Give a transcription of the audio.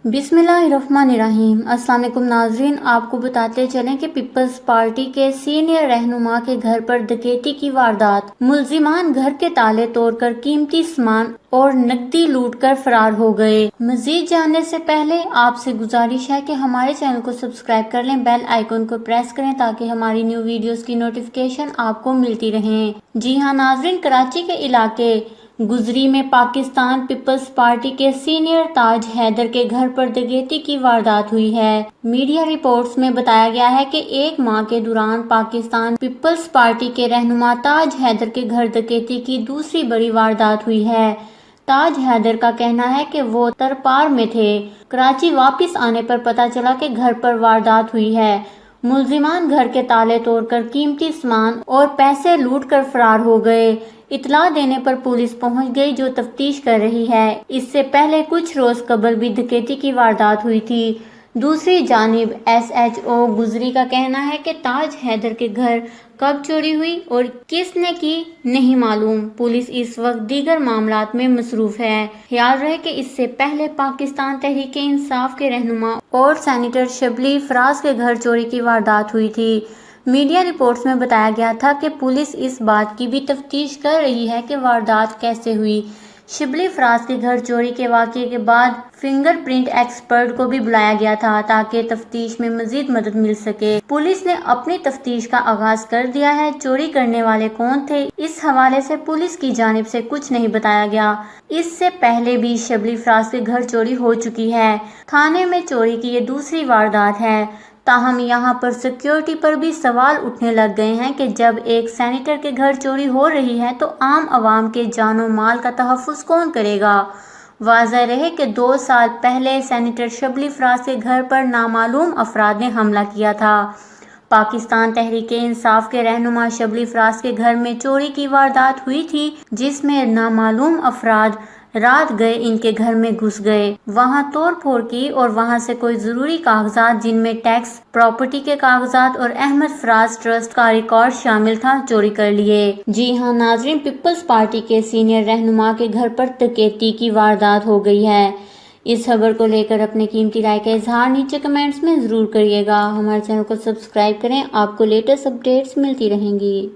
बिस्मिल्लाहिर्रहमानिर्रहीम। अस्सलाम वालेकुम नाज़रीन, आपको बताते चलें कि पीपल्स पार्टी के सीनियर रहनुमा के घर पर डकैती की वारदात। मुलजिमान घर के ताले तोड़कर कीमती सामान और नकदी लूट कर फरार हो गए। मजीद जानने से पहले आपसे गुजारिश है कि हमारे चैनल को सब्सक्राइब कर लें, बेल आइकन को प्रेस करें ताकि हमारी न्यू वीडियोस की नोटिफिकेशन आपको मिलती रहे। जी हाँ नाज़रीन, कराची के इलाके गुजरी में पाकिस्तान पीपल्स पार्टी के सीनियर ताज हैदर के घर पर डकैती की वारदात हुई है। मीडिया रिपोर्ट्स में बताया गया है कि एक माह के दौरान पाकिस्तान पीपल्स पार्टी के रहनुमा ताज हैदर के घर डकैती की दूसरी बड़ी वारदात हुई है। ताज हैदर का कहना है कि वो तरपार में थे। कराची वापस आने पर पता चला कि घर पर वारदात हुई है। मुलजिमान घर के ताले तोड़कर कीमती सामान और पैसे लूट कर फरार हो गए। इतला देने पर पुलिस पहुंच गई जो तफ्तीश कर रही है। इससे पहले कुछ रोज कबल भी डकैती की वारदात हुई थी। दूसरी जानिब SHO गुजरी का कहना है कि ताज हैदर के घर कब चोरी हुई और किसने की नहीं मालूम। पुलिस इस वक्त दीगर मामलात में मसरूफ है। ख्याल रहे कि इससे पहले पाकिस्तान तहरीक इंसाफ के रहनुमा और सेनेटर शबली फराज के घर चोरी की वारदात हुई थी। मीडिया रिपोर्ट्स में बताया गया था कि पुलिस इस बात की भी तफ्तीश कर रही है कि वारदात कैसे हुई। शिबली फराज के घर चोरी के वाक़ये के बाद फिंगरप्रिंट एक्सपर्ट को भी बुलाया गया था ताकि तफ्तीश में मजीद मदद मिल सके। पुलिस ने अपनी तफ्तीश का आगाज कर दिया है। चोरी करने वाले कौन थे, इस हवाले से पुलिस की जानिब से कुछ नहीं बताया गया। इससे पहले भी शिबली फराज के घर चोरी हो चुकी है। थाने में चोरी की ये दूसरी वारदात है। ताहम यहाँ पर सिक्योरिटी पर भी सवाल उठने लग गए हैं कि जब एक सेनेटर के घर चोरी हो रही है तो आम आवाम के जानो माल का तहफ़्फ़ुज़ कौन करेगा। वाज़ह रहे कि 2 साल पहले सेनेटर शबली फराज के घर पर नामालूम अफराद ने हमला किया था। पाकिस्तान तहरीक इंसाफ के रहनुमा शबली फराज के घर में चोरी की वारदात हुई थी, जिसमें नामालूम अफराद रात गए इनके घर में घुस गए, वहां तोड़ फोड़ की और वहां से कोई जरूरी कागजात जिनमें टैक्स, प्रॉपर्टी के कागजात और अहमद फराज ट्रस्ट का रिकॉर्ड शामिल था चोरी कर लिए। जी हाँ नाजरीन, पीपल्स पार्टी के सीनियर रहनुमा के घर पर डकैती की वारदात हो गई है। इस खबर को लेकर अपने कीमती राय का इजहार नीचे कमेंट्स में जरूर करिएगा। हमारे चैनल को सब्सक्राइब करें, आपको लेटेस्ट अपडेट्स मिलती रहेंगी।